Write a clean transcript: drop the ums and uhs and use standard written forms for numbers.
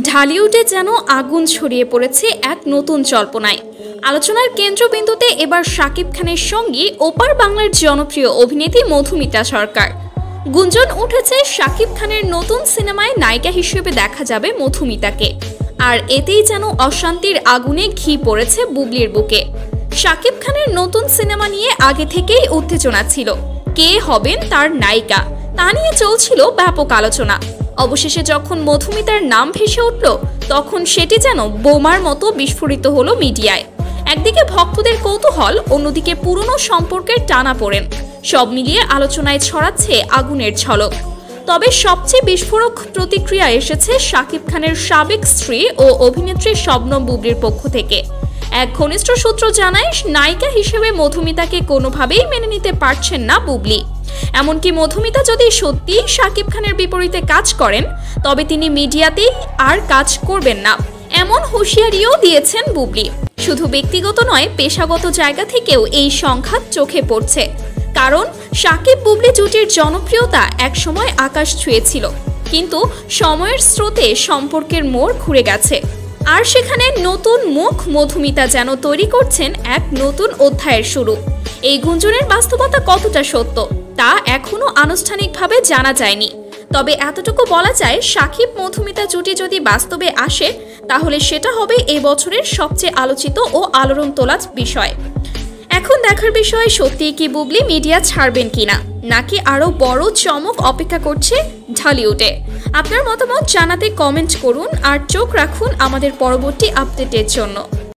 ঢালিউডে যেন আগুন ছড়িয়ে পড়েছে এক নতুন জল্পনায়। আলোচনার কেন্দ্রবিন্দুতে এবার শাকিব খানের সঙ্গে ওপার বাংলার জনপ্রিয় অভিনেত্রী মধুমিতা সরকার। গুঞ্জন উঠেছে শাকিব খানের নতুন সিনেমায় নায়িকা হিসেবে দেখা যাবে মধুমিতাকে, আর এতেই যেন অশান্তির আগুনে ঘি পড়েছে বুবলির বুকে। শাকিব খানের নতুন সিনেমা নিয়ে আগে থেকেই উত্তেজনা ছিল, কে হবেন তার নায়িকা তা নিয়ে চলছিল ব্যাপক আলোচনা। অবশেষে যখন মধুমিতার নাম ভেসে উঠল, তখন সেটি যেন বোমার মতো বিস্ফোরিত হলো মিডিয়ায়। একদিকে ভক্তদের কৌতূহল, অন্যদিকে পুরনো সম্পর্কের টানাপোড়েন, সব মিলিয়ে আলোচনায় ছড়াচ্ছে আগুনের ঝলক। তবে সবচেয়ে বিস্ফোরক প্রতিক্রিয়া এসেছে শাকিব খানের সাবেক স্ত্রী ও অভিনেত্রী শবনম বুবলির পক্ষ থেকে। এক ঘনিষ্ঠ সূত্র জানায়, নায়িকা হিসেবে মধুমিতাকে কোনোভাবেই মেনে নিতে পারছেন না বুবলি। এমনকি মধুমিতা যদি সত্যি শাকিব খানের বিপরীতে কাজ করেন, তবে তিনি মিডিয়াতেই আর কাজ করবেন না, এমন হুঁশিয়ারিও দিয়েছেন বুবলি। শুধু ব্যক্তিগত নয়, পেশাগত জায়গা থেকেও এই সংঘাত চোখে পড়ছে। কারণ শাকিব বুবলি জুটির জনপ্রিয়তা একসময় আকাশ ছুঁয়েছিল, কিন্তু সময়ের স্রোতে সম্পর্কের মোড় ঘুরে গেছে। আর সেখানে নতুন মুখ মধুমিতা যেন তৈরি করছেন এক নতুন অধ্যায়ের শুরু। এই গুঞ্জনের বাস্তবতা কতটা সত্য তা এখনো আনুষ্ঠানিকভাবে জানা যায়নি, তবে এতটুকু বলা যায়, শাকিব মধুমিতা জুটি যদি বাস্তবে আসে, তাহলে সেটা হবে এই বছরের সবচেয়ে আলোচিত ও আলোড়ন তোলা বিষয়। এখন দেখার বিষয়, সত্যিই কি বুবলি মিডিয়া ছাড়বেন কিনা, নাকি আরও বড় চমক অপেক্ষা করছে ঢালিউডে। আপনার মতামত জানাতে কমেন্ট করুন, আর চোখ রাখুন আমাদের পরবর্তী আপডেটের জন্য।